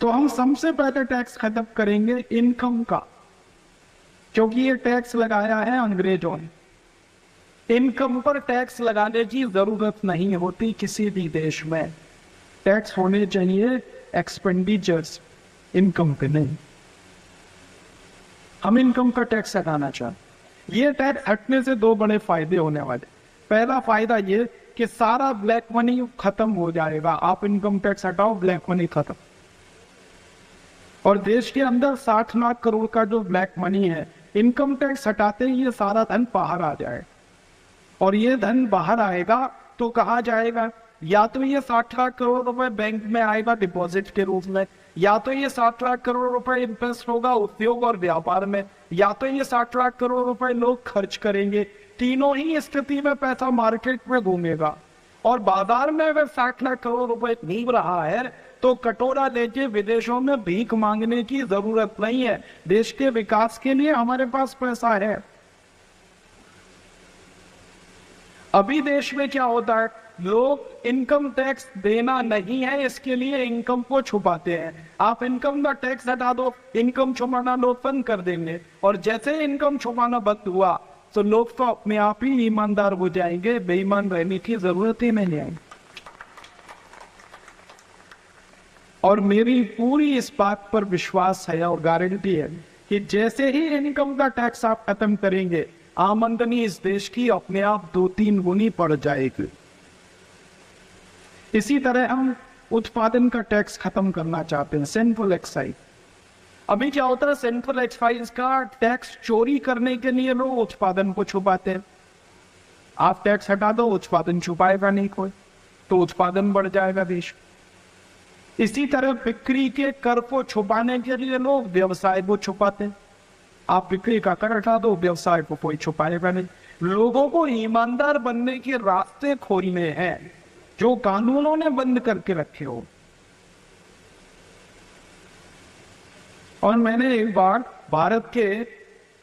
तो हम सबसे पहले टैक्स खत्म करेंगे इनकम का, क्योंकि ये टैक्स लगाया है अंग्रेजों ने। इनकम पर टैक्स लगाने की जरूरत नहीं होती किसी भी देश में। टैक्स होने चाहिए एक्सपेंडिचर्स, इनकम पे नहीं। हम इनकम का टैक्स हटाना चाहते। ये टैक्स हटने से दो बड़े फायदे होने वाले। पहला फायदा ये कि सारा ब्लैक मनी खत्म हो जाएगा। आप इनकम टैक्स हटाओ, ब्लैक मनी खत्म। और देश के अंदर 60 लाख करोड़ का जो ब्लैक मनी है, इनकम टैक्स हटाते ही ये सारा धन बाहर आ जाए। और ये धन बाहर आएगा तो कहाँ जाएगा? या तो ये 60 लाख करोड़ रुपए बैंक में आएगा डिपॉजिट के रूप में, या तो ये 60 लाख करोड़ रुपए इन्वेस्ट होगा उद्योग और व्यापार में, या तो ये 60 लाख करोड़ रुपए लोग खर्च करेंगे। तीनों ही स्थिति में पैसा मार्केट में घूमेगा। और बाजार में अगर 60 लाख करोड़ रुपए घूम रहा है तो कटोरा लेके विदेशों में भीख मांगने की जरूरत नहीं है। देश के विकास के लिए हमारे पास पैसा है। अभी देश में क्या होता है, लोग इनकम टैक्स देना नहीं है इसके लिए इनकम को छुपाते हैं। आप इनकम का टैक्स हटा दो, इनकम छुपाना लोग बंद कर देंगे। और जैसे इनकम छुपाना बंद हुआ तो लोग तो अपने आप ही ईमानदार हो जाएंगे, बेईमान रहने की जरूरत ही नहीं है। और मेरी पूरी इस बात पर विश्वास है और गारंटी है कि जैसे ही इनकम का टैक्स आप खत्म करेंगे, आमदनी इस देश की अपने आप 2-3 गुनी बढ़ जाएगी। इसी तरह हम उत्पादन का टैक्स खत्म करना चाहते हैं, सेंट्रल एक्साइज। अभी क्या होता है, सेंट्रल एक्साइज का टैक्स चोरी करने के लिए लोग उत्पादन को छुपाते हैं। आप टैक्स हटा दो, उत्पादन छुपाएगा नहीं कोई, तो उत्पादन बढ़ जाएगा देश। इसी तरह बिक्री के कर को छुपाने के लिए लोग व्यवसाय को छुपाते हैं। आप बिक्री का कर हटा दो, व्यवसाय को कोई छुपाएगा नहीं। लोगों को ईमानदार बनने के रास्ते खोलने हैं जो कानूनों ने बंद करके रखे हो। और मैंने एक बार भारत के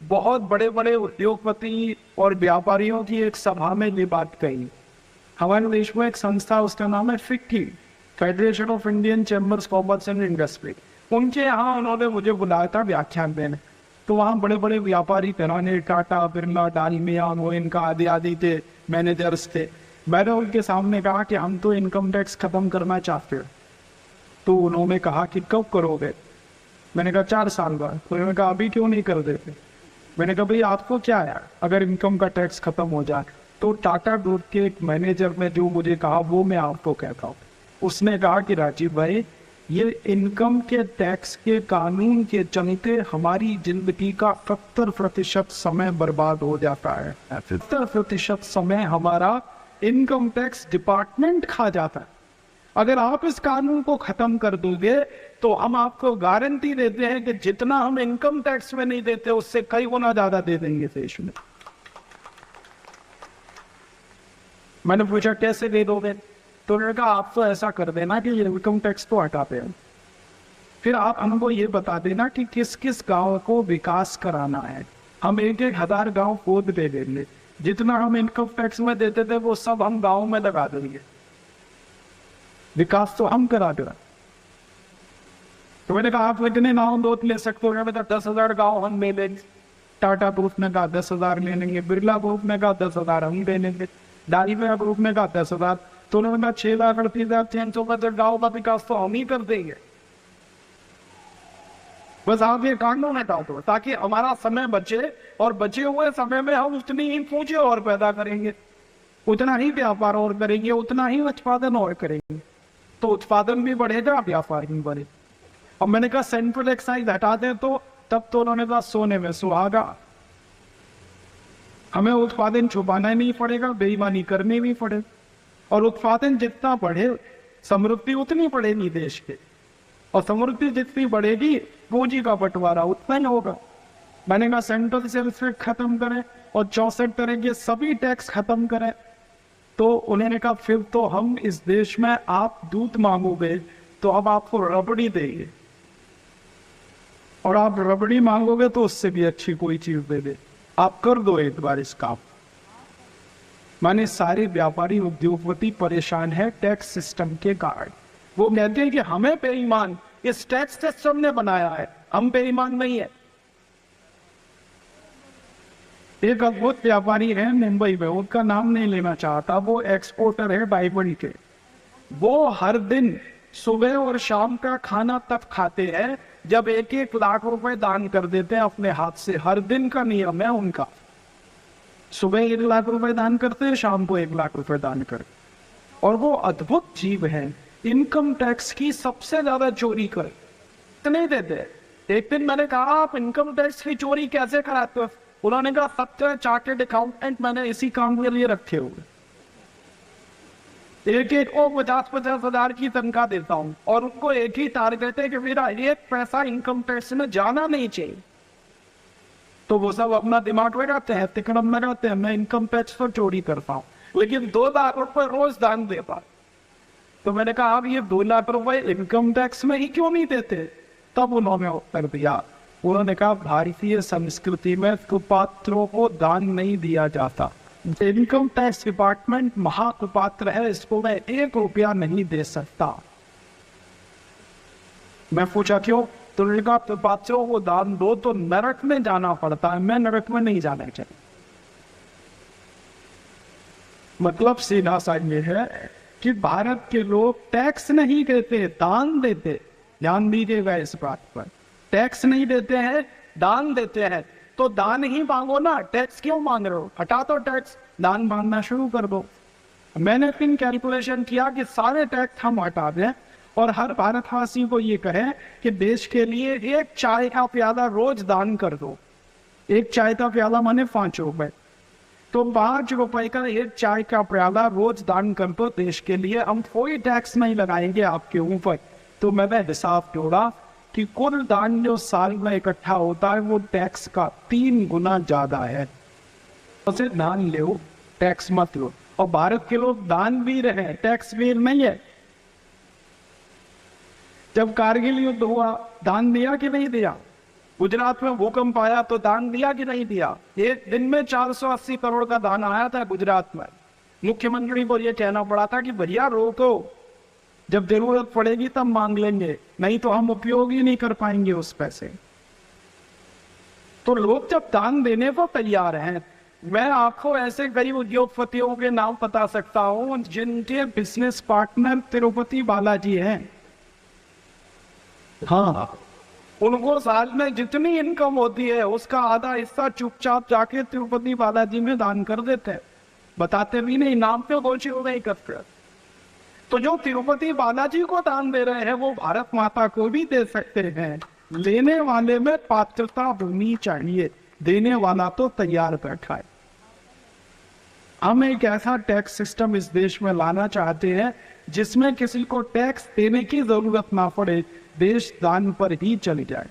बहुत बड़े बड़े उद्योगपति और व्यापारियों की एक सभा में ये बात कही। हमारे देश में एक संस्था, उसका नाम है FICCI, federation of Indian chambers commerce and industry. उनके यहाँ उन्होंने मुझे बुलाया था व्याख्यान देने। तो वहाँ बड़े बड़े व्यापारी थे, टाटा, बिरला, डालमिया, वो इनका आदि आदि थे, मैनेजर्स थे। मैंने उनके सामने कहा कि हम तो इनकम टैक्स खत्म करना चाहते हैं। तो उन्होंने कहा कि कब करोगे? मैंने कहा 4 साल बाद। तो उन्होंने कहा अभी क्यों नहीं कर देते? मैंने कहा भाई आपको क्या है, अगर इनकम का टैक्स खत्म हो जाए। तो टाटा ग्रुप के एक मैनेजर ने जो मुझे कहा वो मैं आपको कहता हूँ। उसने कहा कि राजीव भाई, ये इनकम के टैक्स के कानून के चलते हमारी जिंदगी का 70% समय बर्बाद हो जाता है। 70% समय हमारा इनकम टैक्स डिपार्टमेंट खा जाता है। अगर आप इस कानून को खत्म कर दोगे तो हम आपको गारंटी देते हैं कि जितना हम इनकम टैक्स में नहीं देते उससे कई गुना ज्यादा दे देंगे देश में। मैंने पूछा कैसे दे दोगे? तो उन्होंने कहा आप तो ऐसा कर देना कि ये इनकम टैक्स तो हटाते हैं, फिर आप हमको ये बता देना कि किस किस गांव को विकास कराना है। हम 1,000 गांव खोद दे देंगे, जितना हम इनकम टैक्स में देते थे वो सब हम गांव में लगा देंगे, विकास तो हम करा देना। तो मैंने कहा आप इतने गाँव नोट ले सकते हो? मैंने कहा 10,000 गाँव हम ले लेंगे। टाटा ग्रुप ने कहा 10,000 ले लेंगे, बिरला ग्रुप ने कहा 10,000 हम ले लेंगे, डालमिया ग्रुप ने कहा 10,000। तो उन्होंने कहा 6,38,650 गाँव का विकास तो हम ही कर देंगे। बस आप ये कानून हटाओ दो ताकि हमारा समय बचे, और बचे हुए समय में हम उतनी ही पूंजी और पैदा करेंगे, उतना ही व्यापार और करेंगे, उतना ही उत्पादन और करेंगे। तो उत्पादन भी बढ़ेगा, व्यापार भी बढ़ेगा। और मैंने कहा सेंट्रल एक्साइज हटा दें तो तब तो उन्होंने कहा सोने में सुहागा, हमें उत्पादन छुपाना नहीं पड़ेगा, बेईमानी करनी नहीं पड़ेगी। और उत्पादन जितना बढ़े समृद्धि उतनी बढ़ेगी देश के, और समृद्धि जितनी बढ़ेगी पूंजी का बंटवारा उतना ही होगा। मैंने कहा सेंट्रल सेल्स खत्म करें और 64 तरह के सभी टैक्स खत्म करें। तो उन्होंने कहा फिर तो हम इस देश में, आप दूध मांगोगे तो हम आपको रबड़ी देंगे, और आप रबड़ी मांगोगे तो उससे भी अच्छी कोई चीज दे दे। आप कर दो एक बार इस काम। माने सारे व्यापारी उद्योगपति परेशान है टैक्स सिस्टम के कारण। वो कहते हैं कि हमें बेईमान इस टैक्स सिस्टम ने बनाया है, हम बेईमान नहीं है। एक अद्भुत व्यापारी है मुंबई में, उनका नाम नहीं लेना चाहता, वो एक्सपोर्टर है डायमंड के। वो हर दिन सुबह और शाम का खाना तब खाते हैं जब 1-1 लाख रुपए दान कर देते हैं अपने हाथ से। हर दिन का नियम है उनका, सुबह 1 लाख रुपए दान करते हैं, शाम को 1 लाख रुपए दान करते। और वो अद्भुत जीव है, इनकम टैक्स की सबसे ज्यादा चोरी कर नहीं देते। एक दिन मैंने कहा आप इनकम टैक्स की चोरी कैसे कराते हो? उन्होंने कहा 17 चार्टेड अकाउंटेंट मैंने इसी काम के लिए रखे हुए, एक को 50-50 हजार की तनख्वाह देता हूं और उनको एक ही टारगेट है कि मेरा 1 पैसा इनकम टैक्स में जाना नहीं चाहिए। तो वो सब अपना दिमाग लगाते हैं, तिकड़म लगाते हैं, मैं इनकम टैक्स पर चोरी करता हूँ, लेकिन 2 लाख रुपए रोज दान देता। तो मैंने कहा आप ये 2 लाख रुपए इनकम टैक्स में ही क्यों नहीं देते? तब उन्होंने उत्तर दिया, उन्होंने कहा भारतीय संस्कृति में कुपात्रों को दान नहीं दिया जाता। इनकम टैक्स डिपार्टमेंट महाकुपात्र है, इसको मैं 1 रुपया नहीं दे सकता। मैं पूछा क्यों? तो उन्होंने कहा कुपात्रों को दान दो तो नरक में जाना पड़ता है, मैं नरक में नहीं जाना चाहिए। मतलब सीधा सा ये है कि भारत के लोग टैक्स नहीं देते, दान देते। ध्यान दीजिएगा इस बात पर, टैक्स नहीं देते हैं, दान देते हैं। तो दान ही मांगो ना, टैक्स क्यों मांग रहे हो? हटा दो टैक्स, दान मांगना शुरू कर दो। मैंने फिर कैलकुलेशन किया कि सारे टैक्स हम हटा दें और हर भारतवासी को ये कहें कि देश के लिए 1 चाय का प्याला रोज दान कर दो। 1 चाय का प्याला माने 5 रुपए, तो 5 रुपए का 1 चाय का प्याला रोज दान कर दो देश के लिए, हम कोई टैक्स नहीं लगाएंगे आपके ऊपर। तो मैंने हिसाब जोड़ा कि कुल दान जो साल में इकट्ठा होता है वो टैक्स का 3 गुना ज्यादा है। उसे दान लो, टैक्स मत लो। और भारत के लोग दान भी रहे, टैक्स भी नहीं है। जब कारगिल युद्ध हुआ, दान दिया कि नहीं दिया? गुजरात में भूकंप आया तो दान दिया कि नहीं दिया? एक दिन में 480 करोड़ का दान आया था गुजरात में। मुख्यमंत्री को यह कहना पड़ा था कि भैया रोको, जब जरूरत पड़ेगी तब मांग लेंगे, नहीं तो हम उपयोग ही नहीं कर पाएंगे उस पैसे। तो लोग जब दान देने को तैयार हैं, मैं आपको ऐसे गरीब उद्योगपतियों के नाम बता सकता हूं जिनके बिजनेस पार्टनर तिरुपति बालाजी हैं। हाँ, उनको साल में जितनी इनकम होती है उसका आधा हिस्सा चुपचाप जाके तिरुपति बालाजी में दान कर देते हैं, बताते भी नहीं, नाम पे घोषित नहीं करते। तो जो तिरुपति बालाजी को दान दे रहे हैं वो भारत माता को भी दे सकते हैं। लेने वाले में पात्रता होनी चाहिए, देने वाला तो तैयार बैठा है। हम एक ऐसा टैक्स सिस्टम इस देश में लाना चाहते हैं जिसमें किसी को टैक्स देने की जरूरत ना पड़े, देश दान पर ही चली जाए।